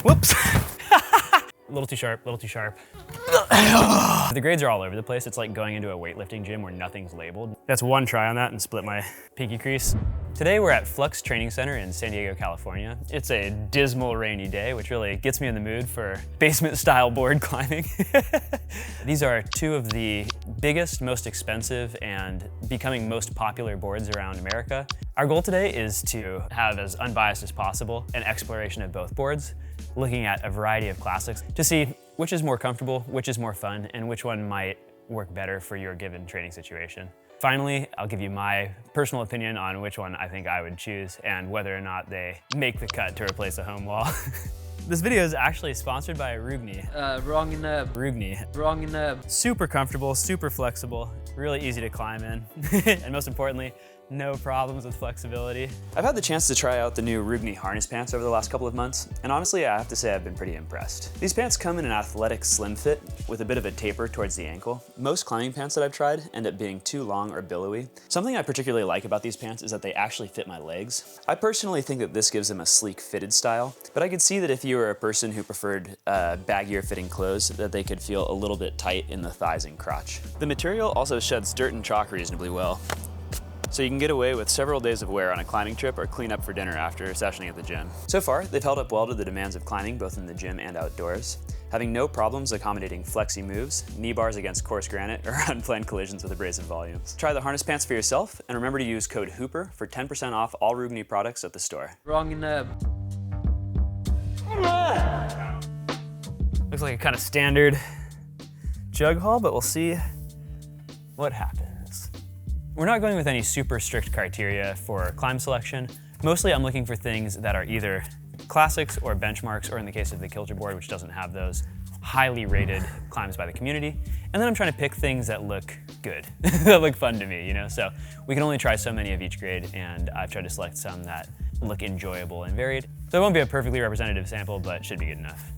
Whoops. A little too sharp, a little too sharp. The grades are all over the place. It's like going into a weightlifting gym where nothing's labeled. That's one try on that and split my pinky crease. Today we're at Flux Training Center in San Diego, California. It's a dismal rainy day, which really gets me in the mood for basement-style board climbing. These are two of the biggest, most expensive, and becoming most popular boards around America. Our goal today is to have as unbiased as possible an exploration of both boards, looking at a variety of classics to see which is more comfortable, which is more fun, and which one might work better for your given training situation. Finally, I'll give you my personal opinion on which one I think I would choose and whether or not they make the cut to replace a home wall. This video is actually sponsored by Roogknee. Roogknee. Wrong. Super comfortable, super flexible, really easy to climb in, and most importantly, no problems with flexibility. I've had the chance to try out the new Roogknee harness pants over the last couple of months, and honestly, I have to say I've been pretty impressed. These pants come in an athletic slim fit with a bit of a taper towards the ankle. Most climbing pants that I've tried end up being too long or billowy. Something I particularly like about these pants is that they actually fit my legs. I personally think that this gives them a sleek fitted style, but I could see that if you were a person who preferred baggier fitting clothes, that they could feel a little bit tight in the thighs and crotch. The material also sheds dirt and chalk reasonably well, so you can get away with several days of wear on a climbing trip or clean up for dinner after sessioning at the gym. So far, they've held up well to the demands of climbing, both in the gym and outdoors, having no problems accommodating flexy moves, knee bars against coarse granite, or unplanned collisions with abrasive volumes. Try the harness pants for yourself, and remember to use code HOOPER for 10% off all Roogknee products at the store. Looks like a kind of standard jug haul, but we'll see what happens. We're not going with any super strict criteria for climb selection. Mostly I'm looking for things that are either classics or benchmarks, or in the case of the Kilter board, which doesn't have those, highly rated climbs by the community. And then I'm trying to pick things that look good, that look fun to me, you know? So we can only try so many of each grade, and I've tried to select some that look enjoyable and varied. So it won't be a perfectly representative sample, but should be good enough.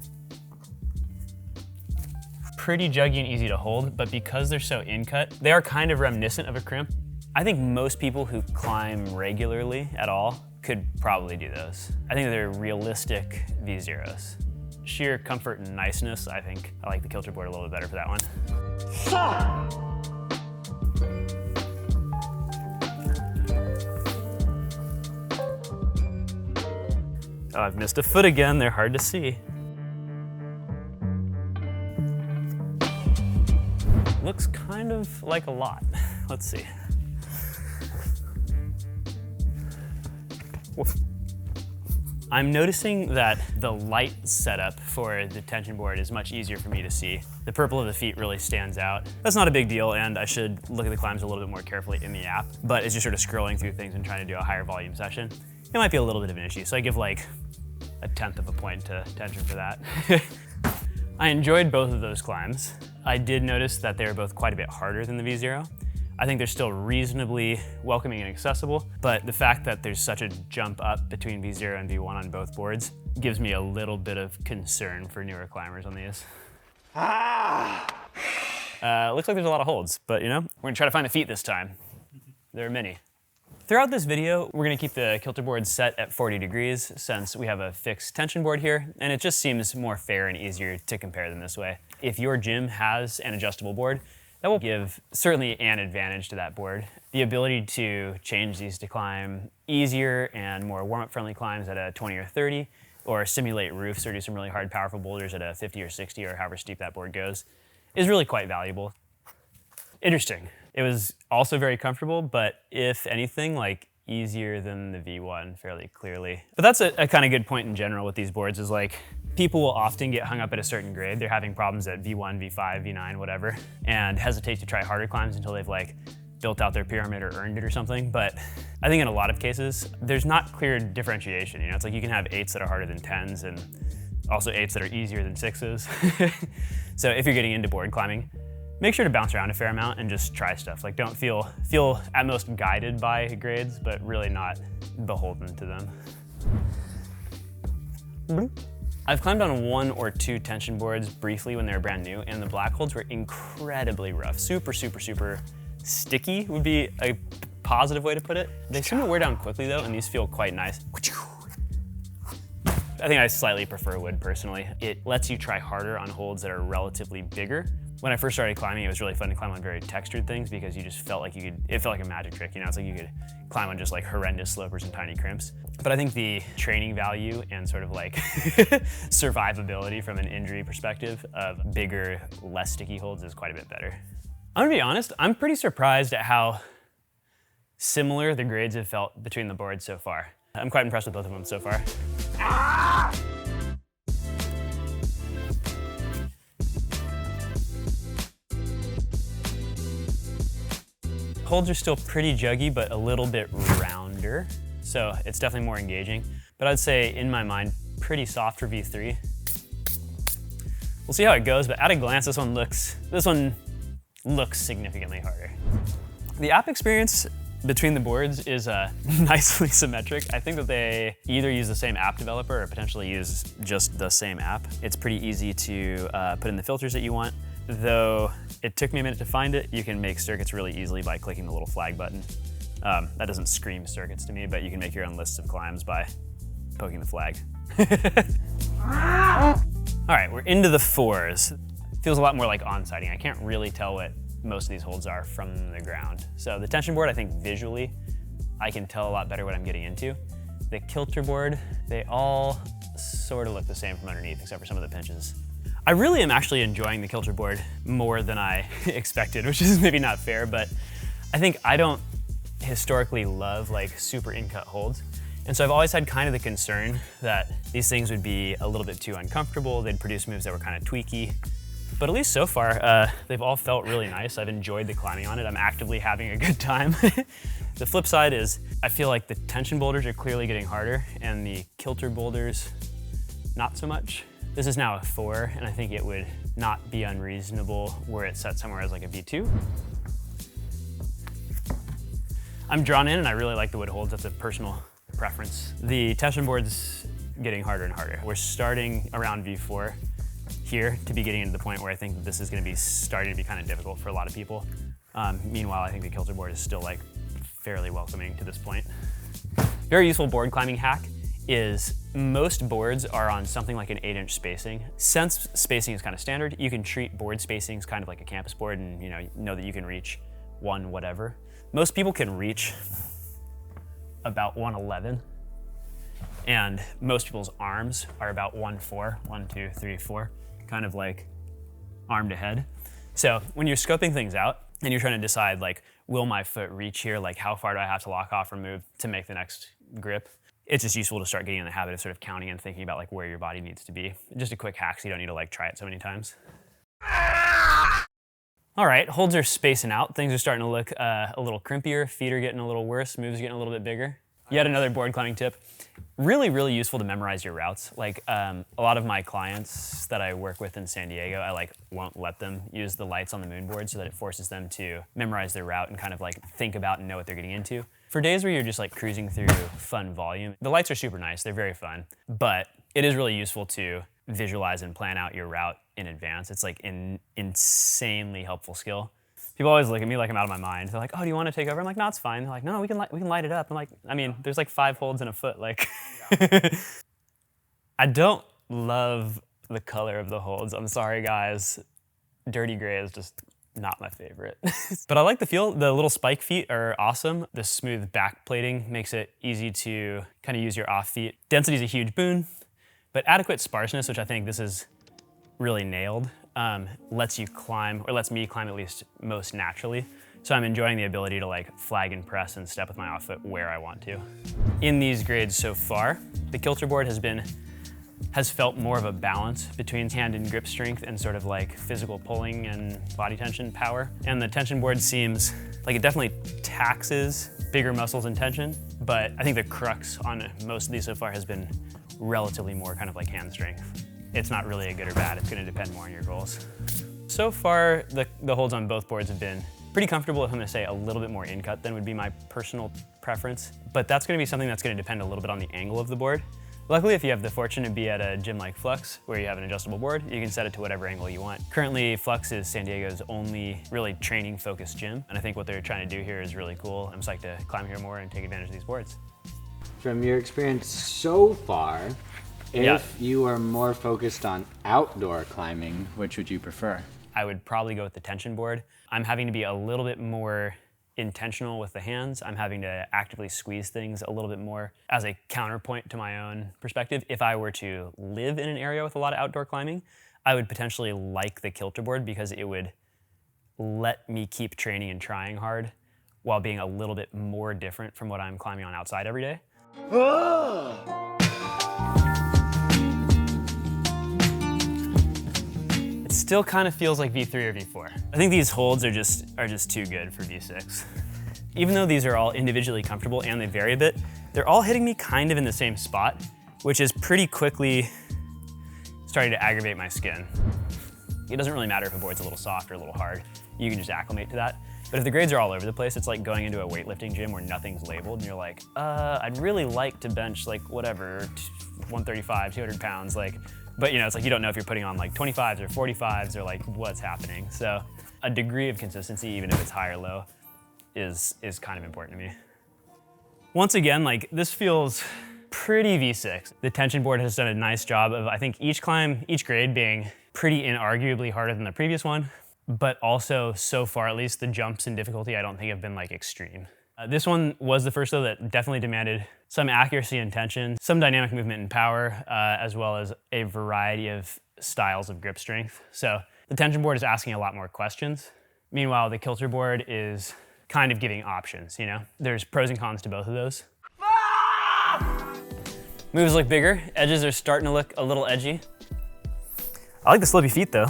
Pretty juggy and easy to hold, but because they're so in-cut, they are kind of reminiscent of a crimp. I think most people who climb regularly at all could probably do those. I think they're realistic V0s. Sheer comfort and niceness, I think I like the Kilter board a little bit better for that one. Oh, I've missed a foot again. They're hard to see. Looks kind of like a lot. Let's see. I'm noticing that the light setup for the tension board is much easier for me to see. The purple of the feet really stands out. That's not a big deal, and I should look at the climbs a little bit more carefully in the app, but as you're sort of scrolling through things and trying to do a higher volume session, it might be a little bit of an issue. So I give like 1/10 of a point to tension for that. I enjoyed both of those climbs. I did notice that they were both quite a bit harder than the V0. I think they're still reasonably welcoming and accessible, but the fact that there's such a jump up between V0 and V1 on both boards gives me a little bit of concern for newer climbers on these. Looks like there's a lot of holds, but you know, we're gonna try to find the feet this time. There are many. Throughout this video, we're gonna keep the Kilter board set at 40 degrees since we have a fixed tension board here, and it just seems more fair and easier to compare them this way. If your gym has an adjustable board, that will give certainly an advantage to that board. The ability to change these to climb easier and more warm-up friendly climbs at a 20 or 30, or simulate roofs or do some really hard, powerful boulders at a 50 or 60 or however steep that board goes, is really quite valuable. Interesting. It was also very comfortable, but if anything, like easier than the V1 fairly clearly. But that's a kind of good point in general with these boards is like, people will often get hung up at a certain grade. They're having problems at V1, V5, V9, whatever, and hesitate to try harder climbs until they've like built out their pyramid or earned it or something. But I think in a lot of cases, there's not clear differentiation. You know, it's like you can have 8s that are harder than 10s and also 8s that are easier than 6s. So if you're getting into board climbing, make sure to bounce around a fair amount and just try stuff. Like don't feel at most guided by grades, but really not beholden to them. I've climbed on 1 or 2 tension boards briefly when they were brand new, and the black holds were incredibly rough. Super, super, super sticky would be a positive way to put it. They seem to wear down quickly though, and these feel quite nice. I think I slightly prefer wood personally. It lets you try harder on holds that are relatively bigger. When I first started climbing, it was really fun to climb on very textured things because you just felt like it felt like a magic trick, you know? It's like you could climb on just like horrendous slopers and tiny crimps. But I think the training value and sort of like survivability from an injury perspective of bigger, less sticky holds is quite a bit better. I'm gonna be honest, I'm pretty surprised at how similar the grades have felt between the boards so far. I'm quite impressed with both of them so far. Ah! Holds are still pretty juggy, but a little bit rounder. So it's definitely more engaging. But I'd say, in my mind, pretty soft for V3. We'll see how it goes, but at a glance, this one looks significantly harder. The app experience between the boards is nicely symmetric. I think that they either use the same app developer or potentially use just the same app. It's pretty easy to put in the filters that you want. Though it took me a minute to find it, you can make circuits really easily by clicking the little flag button. That doesn't scream circuits to me, but you can make your own lists of climbs by poking the flag. All right, we're into the fours. Feels a lot more like on-sighting. I can't really tell what most of these holds are from the ground. So the tension board, I think visually, I can tell a lot better what I'm getting into. The Kilter board, they all sort of look the same from underneath, except for some of the pinches. I really am actually enjoying the Kilter board more than I expected, which is maybe not fair, but I think I don't historically love like super in-cut holds. And so I've always had kind of the concern that these things would be a little bit too uncomfortable. They'd produce moves that were kind of tweaky. But at least so far, they've all felt really nice. I've enjoyed the climbing on it. I'm actively having a good time. The flip side is I feel like the tension boulders are clearly getting harder and the Kilter boulders, not so much. This is now a 4, and I think it would not be unreasonable were it set somewhere as like a V2. I'm drawn in and I really like the wood holds. That's a personal preference. The tension board's getting harder and harder. We're starting around V4 here to be getting into the point where I think that this is gonna be starting to be kind of difficult for a lot of people. Meanwhile, I think the Kilter board is still like fairly welcoming to this point. Very useful board climbing hack is most boards are on something like an 8-inch spacing. Since spacing is kind of standard, you can treat board spacings kind of like a campus board and know that you can reach 1 whatever. Most people can reach about 111, and most people's arms are about 1-4, 1, 2, 3, 4, kind of like arm to head. So when you're scoping things out and you're trying to decide like, will my foot reach here? Like how far do I have to lock off or move to make the next grip? It's just useful to start getting in the habit of sort of counting and thinking about like where your body needs to be. Just a quick hack so you don't need to like try it so many times. All right, holds are spacing out. Things are starting to look a little crimpier. Feet are getting a little worse. Moves are getting a little bit bigger. Yet another board climbing tip. Really, really useful to memorize your routes. Like a lot of my clients that I work with in San Diego, I like won't let them use the lights on the Moonboard so that it forces them to memorize their route and kind of like think about and know what they're getting into. For days where you're just like cruising through fun volume, the lights are super nice, they're very fun, but it is really useful to visualize and plan out your route in advance. It's like an insanely helpful skill. People always look at me like I'm out of my mind. They're like, oh, do you want to take over? I'm like, no, it's fine. They're like, no, we can light it up. I'm like, I mean, there's like 5 holds in a foot. Like, I don't love the color of the holds. I'm sorry, guys. Dirty gray is just not my favorite. But I like the feel. The little spike feet are awesome. The smooth back plating makes it easy to kind of use your off feet. Density is a huge boon, but adequate sparseness, which I think this is really nailed, lets you climb, or lets me climb at least most naturally. So I'm enjoying the ability to like flag and press and step with my off foot where I want to. In these grades so far, the Kilter board has felt more of a balance between hand and grip strength and sort of like physical pulling and body tension power. And the tension board seems like it definitely taxes bigger muscles and tension, but I think the crux on most of these so far has been relatively more kind of like hand strength. It's not really a good or bad, it's gonna depend more on your goals. So far, the holds on both boards have been pretty comfortable. I'm gonna say a little bit more in-cut than would be my personal preference, but that's gonna be something that's gonna depend a little bit on the angle of the board. Luckily, if you have the fortune to be at a gym like Flux, where you have an adjustable board, you can set it to whatever angle you want. Currently, Flux is San Diego's only really training-focused gym, and I think what they're trying to do here is really cool. I'm psyched to climb here more and take advantage of these boards. From your experience so far, If you are more focused on outdoor climbing, which would you prefer? I would probably go with the tension board. I'm having to be a little bit more intentional with the hands. I'm having to actively squeeze things a little bit more as a counterpoint to my own perspective. If I were to live in an area with a lot of outdoor climbing, I would potentially like the Kilter board because it would let me keep training and trying hard while being a little bit more different from what I'm climbing on outside every day. It still kind of feels like V3 or V4. I think these holds are just too good for V6. Even though these are all individually comfortable and they vary a bit, they're all hitting me kind of in the same spot, which is pretty quickly starting to aggravate my skin. It doesn't really matter if a board's a little soft or a little hard. You can just acclimate to that. But if the grades are all over the place, it's like going into a weightlifting gym where nothing's labeled and you're like, I'd really like to bench like whatever, 135, 200 pounds, like, but you know, it's like you don't know if you're putting on like 25s or 45s or like what's happening. So a degree of consistency, even if it's high or low, is kind of important to me. Once again, like this feels pretty V6. The tension board has done a nice job of, I think, each climb, each grade being pretty inarguably harder than the previous one, but also so far, at least the jumps in difficulty, I don't think have been like extreme. This one was the first though that definitely demanded some accuracy and tension, some dynamic movement and power, as well as a variety of styles of grip strength. So the tension board is asking a lot more questions. Meanwhile, the Kilter board is kind of giving options, you know? There's pros and cons to both of those. Moves look bigger, edges are starting to look a little edgy. I like the slopey feet though.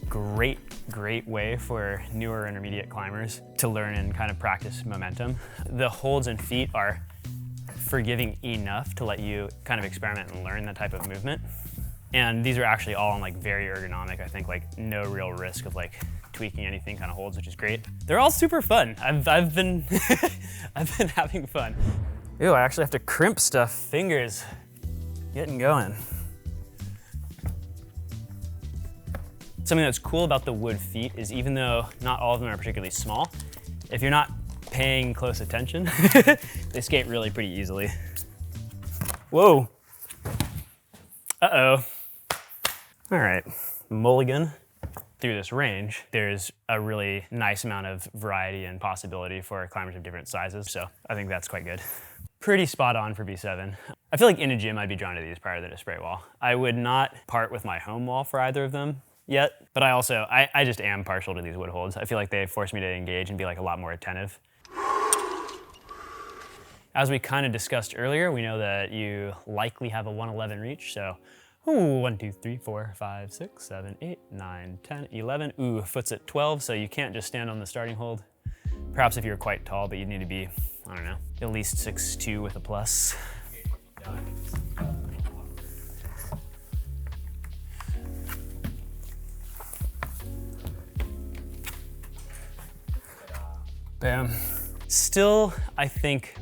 Great way for newer intermediate climbers to learn and kind of practice momentum. The holds and feet are forgiving enough to let you kind of experiment and learn that type of movement. And these are actually all on like very ergonomic, I think like no real risk of like tweaking anything kind of holds, which is great. They're all super fun. I've been, I've been having fun. Ew, I actually have to crimp stuff, fingers getting going. Something that's cool about the wood feet is even though not all of them are particularly small, if you're not paying close attention, they skate really pretty easily. Whoa. Uh-oh. All right, mulligan. Through this range, there's a really nice amount of variety and possibility for climbers of different sizes, so I think that's quite good. Pretty spot on for V7. I feel like in a gym I'd be drawn to these prior to the spray wall. I would not part with my home wall for either of them yet, but I just am partial to these wood holds. I feel like they force me to engage and be like a lot more attentive. As we kind of discussed earlier, we know that you likely have a 111 reach, so 1, 2, 3, 4, 5, 6, 7, 8, 9, 10, 11. Ooh, foot's at 12, so you can't just stand on the starting hold. Perhaps if you're quite tall, but you'd need to be, I don't know, at least 6'2" with a plus. Bam. Still, I think,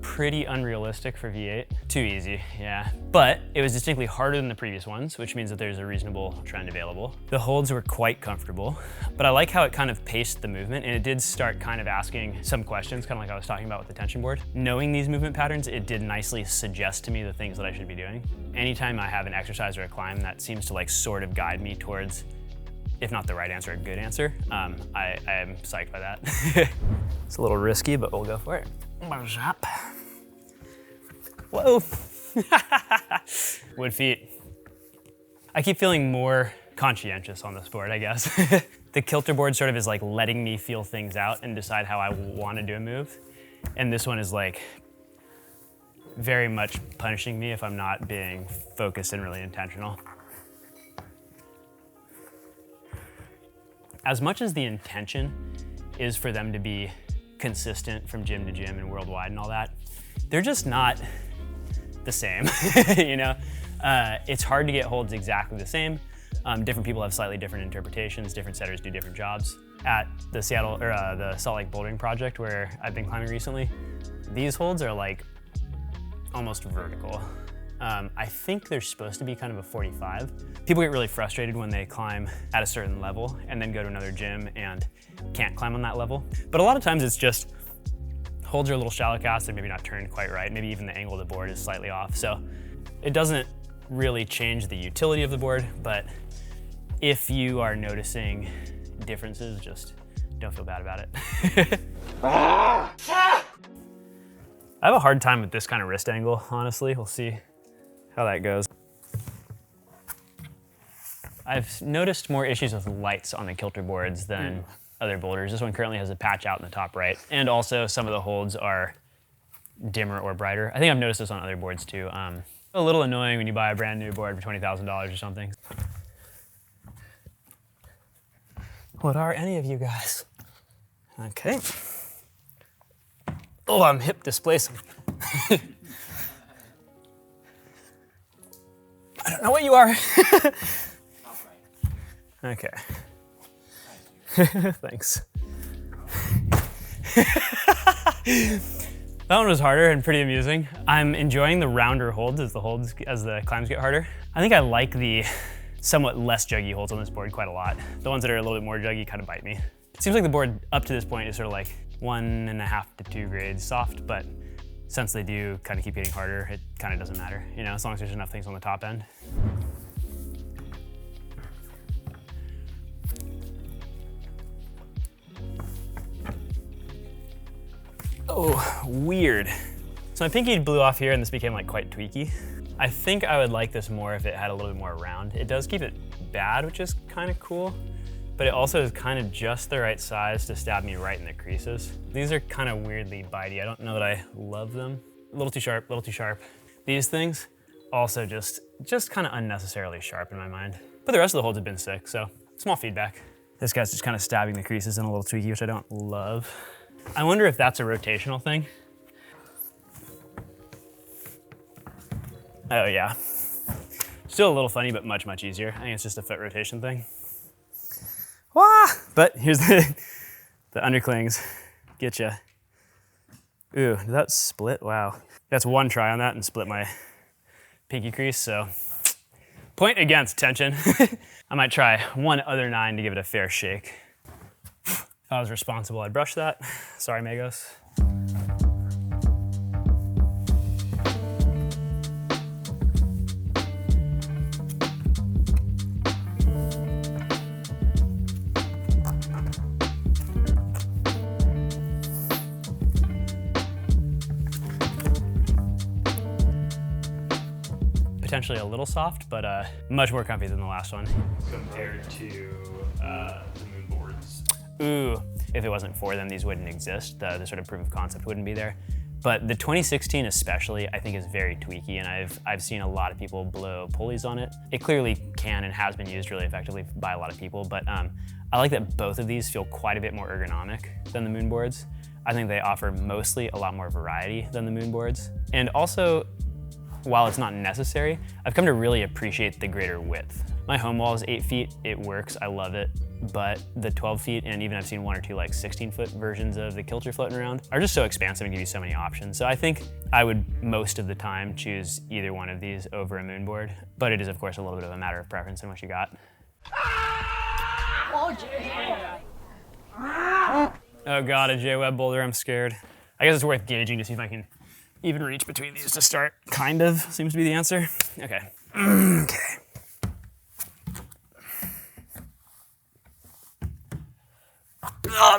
pretty unrealistic for V8. Too easy, yeah. But it was distinctly harder than the previous ones, which means that there's a reasonable trend available. The holds were quite comfortable, but I like how it kind of paced the movement, and it did start kind of asking some questions, kind of like I was talking about with the tension board. Knowing these movement patterns, it did nicely suggest to me the things that I should be doing. Anytime I have an exercise or a climb that seems to like sort of guide me towards, if not the right answer, a good answer, I am psyched by that. It's a little risky, but we'll go for it. Whoa. Wood feet. I keep feeling more conscientious on this board, I guess. The Kilter board sort of is like letting me feel things out and decide how I want to do a move. And this one is like very much punishing me if I'm not being focused and really intentional. As much as the intention is for them to be consistent from gym to gym and worldwide and all that, they're just not the same, you know? It's hard to get holds exactly the same. Different people have slightly different interpretations, different setters do different jobs. At the the Salt Lake Bouldering Project where I've been climbing recently, these holds are like almost vertical. I think they're supposed to be kind of a 45. People get really frustrated when they climb at a certain level and then go to another gym and can't climb on that level. But a lot of times it's just holds are a little shallow cast, they're maybe not turned quite right. Maybe even the angle of the board is slightly off. So it doesn't really change the utility of the board, but if you are noticing differences, just don't feel bad about it. I have a hard time with this kind of wrist angle, honestly. We'll see how that goes. I've noticed more issues with lights on the Kilter boards than other boulders. This one currently has a patch out in the top right, and also some of the holds are dimmer or brighter. I think I've noticed this on other boards too. A little annoying when you buy a brand new board for $20,000 or something. What are any of you guys? Okay. Oh, I'm hip displacing. I don't know what you are. Okay. Thanks. That one was harder and pretty amusing. I'm enjoying the rounder holds as the climbs get harder. I think I like the somewhat less juggy holds on this board quite a lot. The ones that are a little bit more juggy kind of bite me. It seems like the board up to this point is sort of like 1.5 to 2 grades soft, but since they do kind of keep getting harder, it kind of doesn't matter, you know, as long as there's enough things on the top end. Oh, weird. So my pinky blew off here and this became like quite tweaky. I think I would like this more if it had a little bit more round. It does keep it bad, which is kind of cool, but it also is kind of just the right size to stab me right in the creases. These are kind of weirdly bitey. I don't know that I love them. A little too sharp, a little too sharp. These things also just kind of unnecessarily sharp in my mind. But the rest of the holds have been sick, so small feedback. This guy's just kind of stabbing the creases and a little tweaky, which I don't love. I wonder if that's a rotational thing. Oh yeah. Still a little funny, but much, much easier. I think it's just a foot rotation thing. Wah! But here's the underclings. Get ya. Ooh, did that split? Wow. That's one try on that and split my pinky crease, so point against tension. I might try one other 9 to give it a fair shake. If I was responsible, I'd brush that. Sorry, Magos. Potentially a little soft, but much more comfy than the last one. Compared to the Moonboards. Ooh, if it wasn't for them, these wouldn't exist. The sort of proof of concept wouldn't be there. But the 2016 especially, I think is very tweaky, and I've seen a lot of people blow pulleys on it. It clearly can and has been used really effectively by a lot of people, but I like that both of these feel quite a bit more ergonomic than the Moonboards. I think they offer mostly a lot more variety than the Moonboards. And also, while it's not necessary, I've come to really appreciate the greater width. My home wall is 8 feet, it works, I love it, but the 12 feet, and even I've seen 1 or 2 like 16-foot versions of the Kilter floating around, are just so expansive and give you so many options. So I think I would most of the time choose either one of these over a Moonboard, but it is of course a little bit of a matter of preference and what you got. Oh God, a J-Web boulder, I'm scared. I guess it's worth gauging to see if I can even reach between these to start. Kind of seems to be the answer. Okay. Okay. I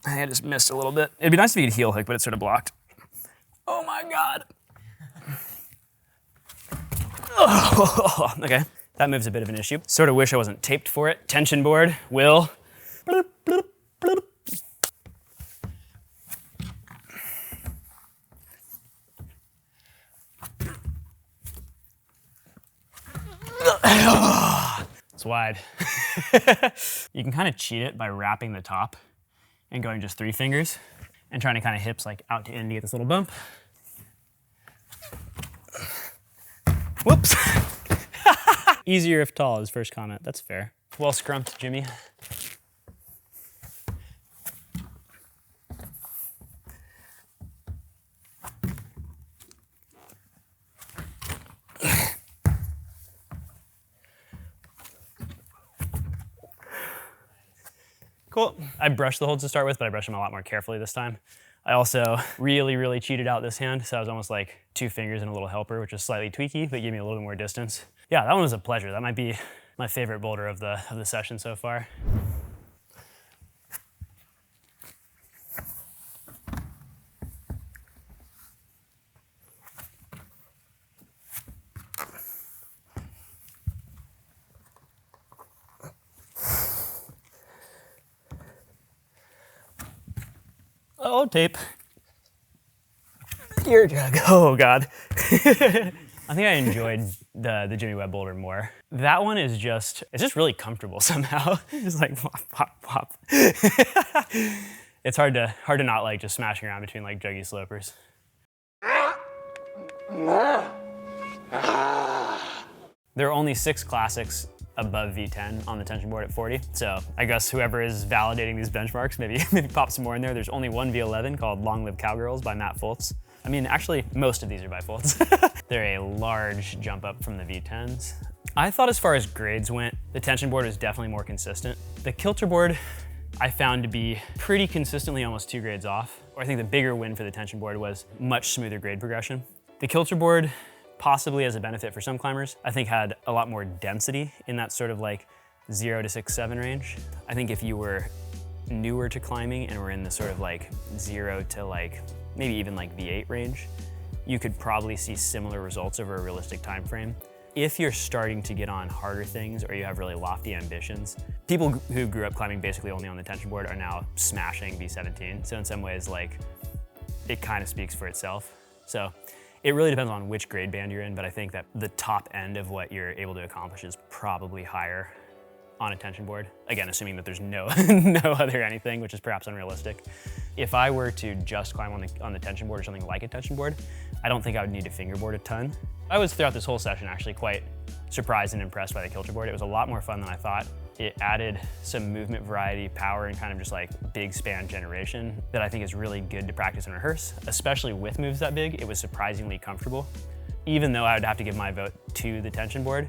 think I just missed a little bit. It'd be nice if you could heel hook, but it's sort of blocked. Oh my God. Oh, okay, that move's a bit of an issue. Sort of wish I wasn't taped for it. Tension board, will. Bloop, bloop, bloop. It's wide. You can kind of cheat it by wrapping the top and going just 3 fingers and trying to kind of hips like out to in to get this little bump. Whoops. Easier if tall is first comment. That's fair. Well scrumped, Jimmy. Cool. I brushed the holds to start with, but I brushed them a lot more carefully this time. I also really cheated out this hand, so I was almost like 2 fingers and a little helper, which was slightly tweaky, but gave me a little bit more distance. Yeah, that one was a pleasure. That might be my favorite boulder of the session so far. Oh, tape. Ear jug. Oh, God. I think I enjoyed the Jimmy Webb boulder more. That one is just, it's just really comfortable somehow. Just like pop, pop, pop. It's hard to not like just smashing around between like juggy slopers. There are only 6 classics above V10 on the tension board at 40. So I guess whoever is validating these benchmarks, maybe pop some more in there. There's only one V11 called Long Live Cowgirls by Matt Foltz. I mean, actually, most of these are by Foltz. They're a large jump up from the V10s. I thought as far as grades went, the tension board was definitely more consistent. The Kilter board I found to be pretty consistently almost 2 grades off. Or I think the bigger win for the tension board was much smoother grade progression. The Kilter board, possibly as a benefit for some climbers, I think had a lot more density in that sort of like 0 to 6, 7 range. I think if you were newer to climbing and were in the sort of like 0 to like maybe even like V8 range, you could probably see similar results over a realistic time frame. If you're starting to get on harder things or you have really lofty ambitions, people who grew up climbing basically only on the tension board are now smashing V17. So in some ways, like, it kind of speaks for itself. So it really depends on which grade band you're in, but I think that the top end of what you're able to accomplish is probably higher on a tension board. Again, assuming that there's no other anything, which is perhaps unrealistic. If I were to just climb on the tension board or something like a tension board, I don't think I would need to fingerboard a ton. I was throughout this whole session actually quite surprised and impressed by the Kilter board. It was a lot more fun than I thought. It added some movement variety, power, and kind of just like big span generation that I think is really good to practice and rehearse, especially with moves that big. It was surprisingly comfortable. Even though I would have to give my vote to the tension board,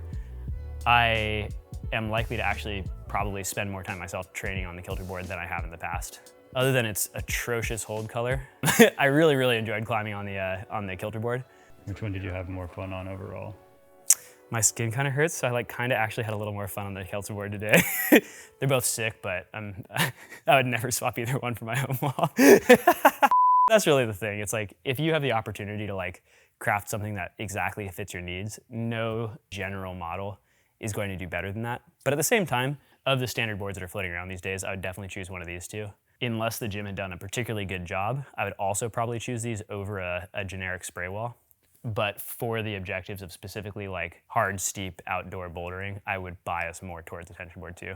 I am likely to actually probably spend more time myself training on the Kilter board than I have in the past. Other than its atrocious hold color, I really enjoyed climbing on the Kilter board. Which one did you have more fun on overall? My skin kind of hurts, so I like kind of actually had a little more fun on the Kilter board today. They're both sick, but I would never swap either one for my home wall. That's really the thing. It's like, if you have the opportunity to like craft something that exactly fits your needs, no general model is going to do better than that. But at the same time, of the standard boards that are floating around these days, I would definitely choose one of these two. Unless the gym had done a particularly good job, I would also probably choose these over a generic spray wall. But for the objectives of specifically like hard, steep outdoor bouldering, I would bias more towards the tension board too.